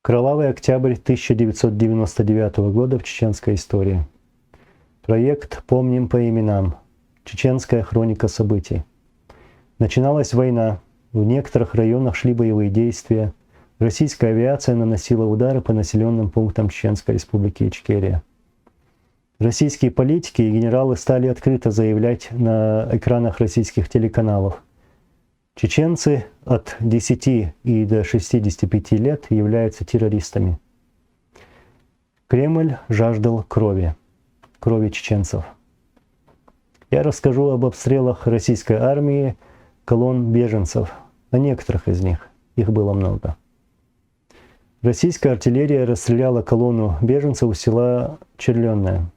Кровавый октябрь 1999 года в чеченской истории. Проект «Помним по именам». Чеченская хроника событий. Начиналась война. В некоторых районах шли боевые действия. Российская авиация наносила удары по населенным пунктам Чеченской республики Ичкерия. Российские политики и генералы стали открыто заявлять на экранах российских телеканалов: чеченцы от 10 и до 65 лет являются террористами. Кремль жаждал крови чеченцев. Я расскажу об обстрелах российской армии колонн беженцев, о некоторых из них, их было много. Российская артиллерия расстреляла колонну беженцев у села Черленное.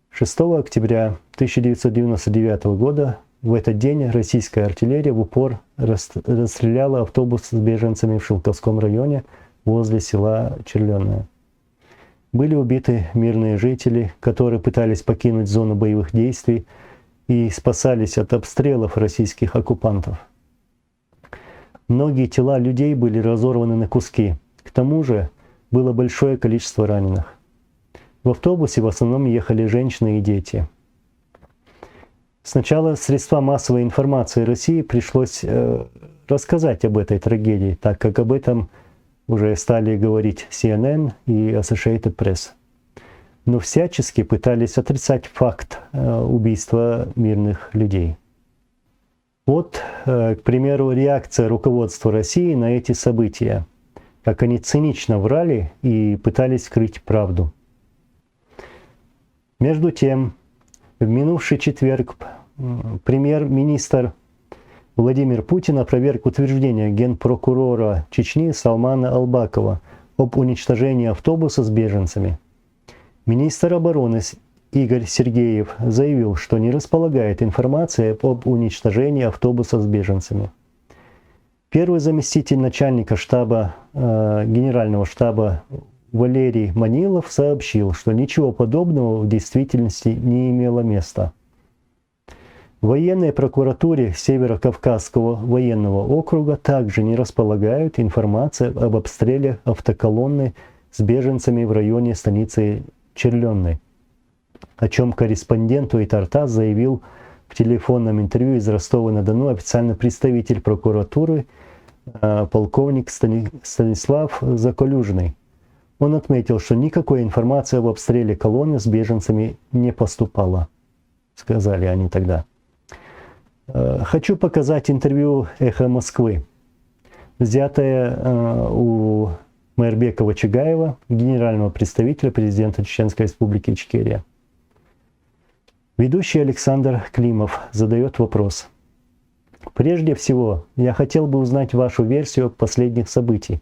6 октября 1999 года в этот день российская артиллерия в упор расстреляла автобус с беженцами в Шелковском районе возле села Черленное. Были убиты мирные жители, которые пытались покинуть зону боевых действий и спасались от обстрелов российских оккупантов. Многие тела людей были разорваны на куски. К тому же было большое количество раненых. В автобусе в основном ехали женщины и дети. Сначала средства массовой информации России пришлось рассказать об этой трагедии, так как об этом уже стали говорить CNN и Associated Press. Но всячески пытались отрицать факт убийства мирных людей. Вот, к примеру, реакция руководства России на эти события, как они цинично врали и пытались скрыть правду. Между тем, в минувший четверг премьер-министр Владимир Путин опроверг утверждение генпрокурора Чечни Салмана Албакова об уничтожении автобуса с беженцами. Министр обороны Игорь Сергеев заявил, что не располагает информацией об уничтожении автобуса с беженцами. Первый заместитель начальника штаба, генерального штаба Валерий Манилов сообщил, что ничего подобного в действительности не имело места. В военной прокуратуре Северо-Кавказского военного округа также не располагают информацией об обстреле автоколонны с беженцами в районе станицы Черленной, о чем корреспонденту Итартас заявил в телефонном интервью из Ростова-на-Дону официальный представитель прокуратуры полковник Станислав Заколюжный. Он отметил, что никакой информации об обстреле колонны с беженцами не поступало, сказали они тогда. Хочу показать интервью «Эхо Москвы», взятое у Майрбека Чагаева, генерального представителя президента Чеченской республики Ичкерия. Ведущий Александр Климов задает вопрос. Прежде всего, я хотел бы узнать вашу версию последних событий.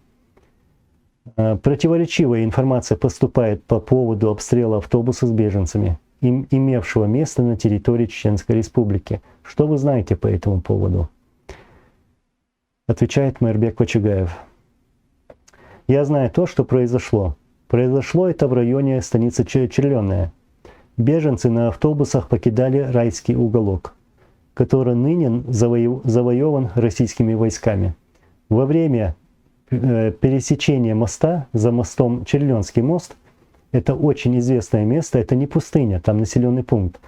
Противоречивая информация поступает по поводу обстрела автобуса с беженцами, имевшего место на территории Чеченской республики. Что вы знаете по этому поводу? Отвечает Майрбек Чагаев. Я знаю то, что произошло. Произошло это в районе станицы Черленная. Беженцы на автобусах покидали райский уголок, который ныне завоеван российскими войсками. Во время пересечения моста, за мостом Черленский мост, это очень известное место, это не пустыня, там населенный пункт.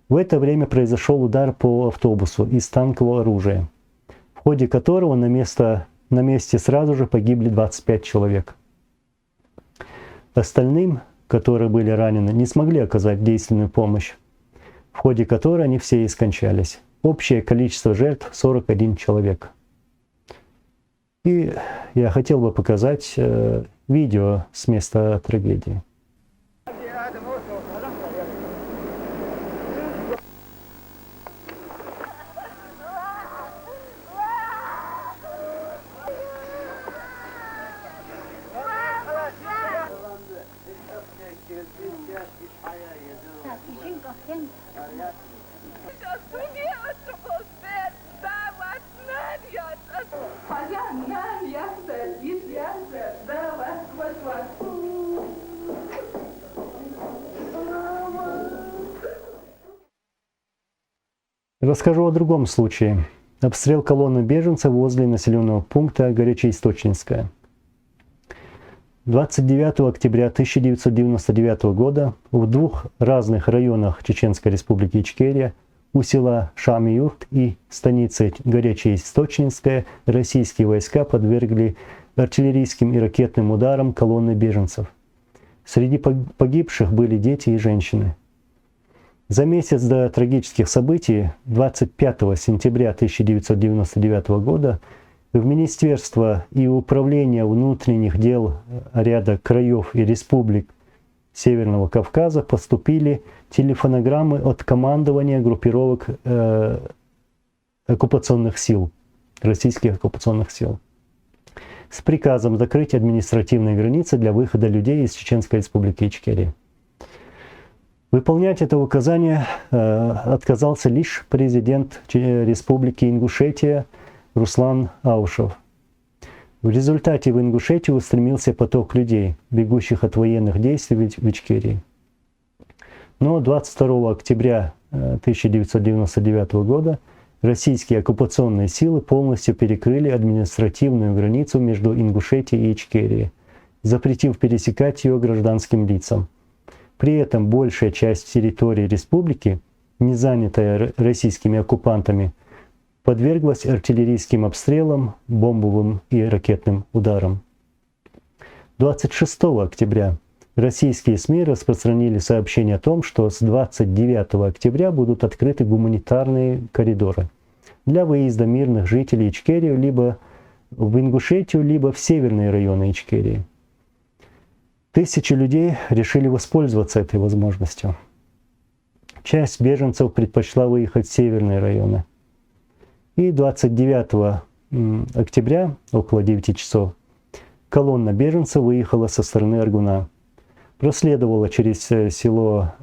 В это время произошел удар по автобусу из танкового оружия, в ходе которого на месте сразу же погибли 25 человек. Остальным, которые были ранены, не смогли оказать действенную помощь, в ходе которой они все и скончались. Общее количество жертв 41 человек. И я хотел бы показать видео с места трагедии. Расскажу о другом случае. Обстрел колонны беженцев возле населенного пункта Горячеисточнинская. 29 октября 1999 года в двух разных районах Чеченской Республики Ичкерия у села Шами-Юрт и станицы Горячеисточнинская российские войска подвергли артиллерийским и ракетным ударам колонны беженцев. Среди погибших были дети и женщины. За месяц до трагических событий, 25 сентября 1999 года, в Министерство и Управление внутренних дел ряда краев и республик Северного Кавказа поступили телефонограммы от командования группировок оккупационных сил, российских оккупационных сил, с приказом закрыть административные границы для выхода людей из Чеченской Республики Ичкерия. Выполнять это указание отказался лишь президент Республики Ингушетия Руслан Аушев. В результате в Ингушетию устремился поток людей, бегущих от военных действий в Ичкерии. Но 22 октября 1999 года российские оккупационные силы полностью перекрыли административную границу между Ингушетией и Ичкерией, запретив пересекать ее гражданским лицам. При этом большая часть территории республики, не занятая российскими оккупантами, подверглась артиллерийским обстрелам, бомбовым и ракетным ударам. 26 октября российские СМИ распространили сообщение о том, что с 29 октября будут открыты гуманитарные коридоры для выезда мирных жителей Ичкерии либо в Ингушетию, либо в северные районы Ичкерии. Тысячи людей решили воспользоваться этой возможностью. Часть беженцев предпочла выехать в северные районы. И 29 октября, около 9 часов, колонна беженцев выехала со стороны Аргуна, проследовала через село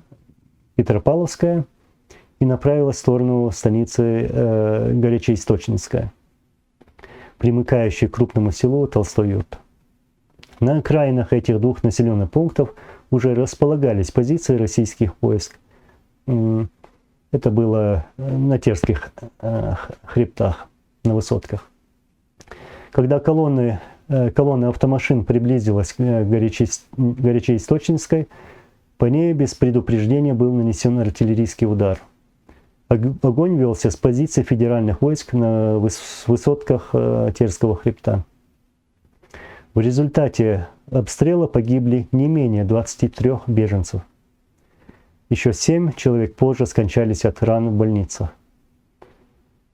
Петропавловское и направилась в сторону станицы Горячеисточнинская, примыкающей к крупному селу Толстой-Юрт. На окраинах этих двух населенных пунктов уже располагались позиции российских войск. Это было на Терских хребтах, на высотках. Когда колонна автомашин приблизилась к Горячеисточнинской, по ней без предупреждения был нанесен артиллерийский удар. Огонь велся с позиции федеральных войск на высотках Терского хребта. В результате обстрела погибли не менее 23 беженцев. Еще 7 человек позже скончались от ран в больницах.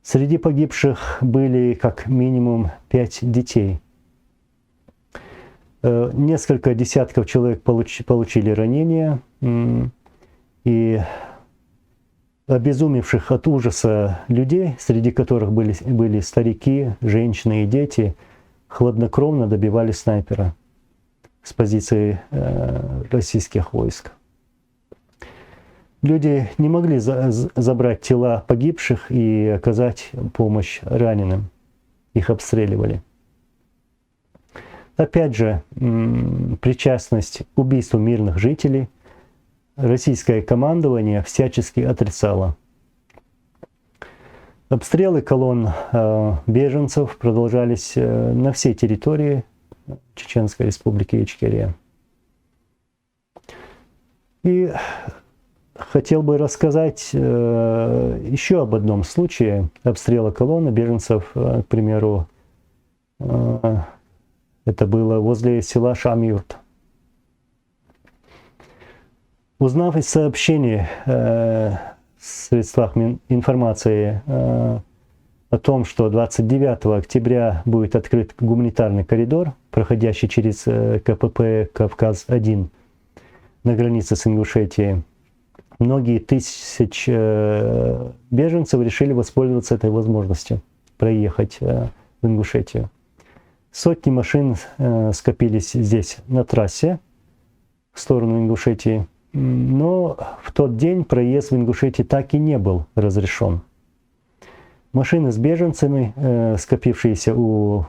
Среди погибших были как минимум 5 детей. Несколько десятков человек получили ранения, и обезумевших от ужаса людей, среди которых были старики, женщины и дети, хладнокровно добивали снайпера с позиции российских войск. Люди не могли забрать тела погибших и оказать помощь раненым. Их обстреливали. Опять же, причастность к убийству мирных жителей российское командование всячески отрицало. Обстрелы колонн беженцев продолжались на всей территории Чеченской Республики Ичкерия. И хотел бы рассказать еще об одном случае обстрела колонны беженцев, к примеру, это было возле села Шами-Юрт. Узнав из сообщений в средствах информации о том, что 29 октября будет открыт гуманитарный коридор, проходящий через КПП «Кавказ-1» на границе с Ингушетией, многие тысячи беженцев решили воспользоваться этой возможностью проехать в Ингушетию. Сотни машин скопились здесь на трассе в сторону Ингушетии, но в тот день проезд в Ингушетии так и не был разрешен. Машины с беженцами, скопившиеся у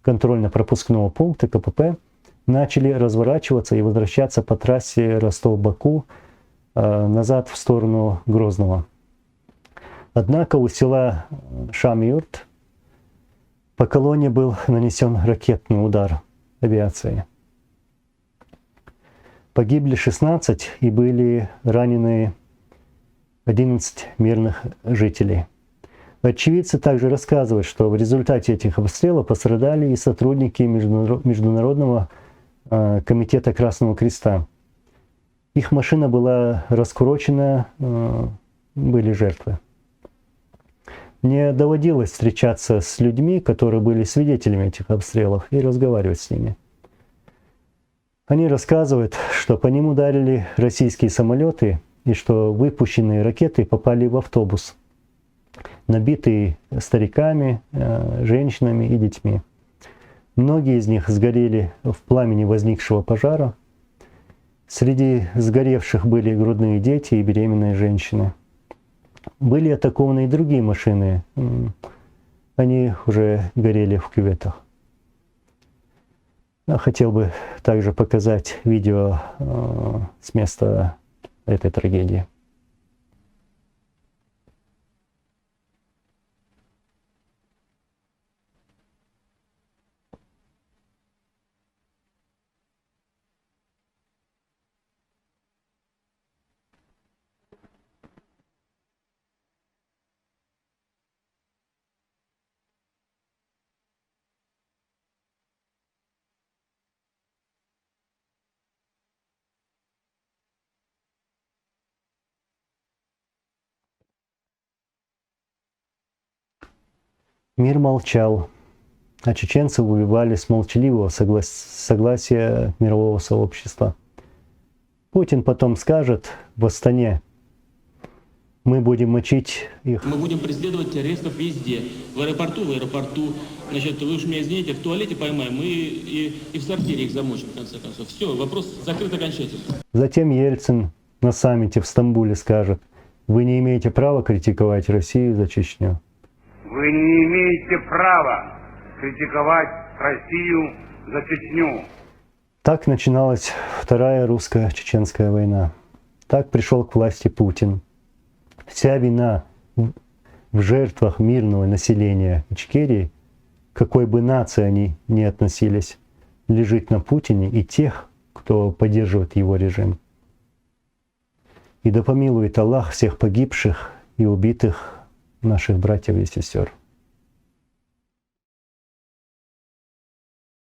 контрольно-пропускного пункта КПП, начали разворачиваться и возвращаться по трассе Ростов-Баку назад в сторону Грозного. Однако у села Шами-Юрт по колонне был нанесен ракетный удар авиации. Погибли 16 и были ранены 11 мирных жителей. Очевидцы также рассказывают, что в результате этих обстрелов пострадали и сотрудники Международного комитета Красного Креста. Их машина была раскурочена, были жертвы. Мне доводилось встречаться с людьми, которые были свидетелями этих обстрелов, и разговаривать с ними. Они рассказывают, что по ним ударили российские самолеты, и что выпущенные ракеты попали в автобус, набитый стариками, женщинами и детьми. Многие из них сгорели в пламени возникшего пожара. Среди сгоревших были грудные дети и беременные женщины. Были атакованы и другие машины. Они уже горели в кюветах. Я хотел бы также показать видео с места этой трагедии. Мир молчал, а чеченцы убивали с молчаливого согласия мирового сообщества. Путин потом скажет в Астане: мы будем мочить их. Мы будем преследовать террористов везде. В аэропорту, Значит, вы уж меня извините, в туалете поймаем и в сортире их замочим, в конце концов. Все, вопрос закрыт окончательно. Затем Ельцин на саммите в Стамбуле скажет: вы не имеете права критиковать Россию за Чечню. Вы не имеете права критиковать Россию за Чечню. Так начиналась Вторая русско-чеченская война. Так пришел к власти Путин. Вся вина в жертвах мирного населения Ичкерии, какой бы нации они ни относились, лежит на Путине и тех, кто поддерживает его режим. И да помилует Аллах всех погибших и убитых наших братьев и сестер.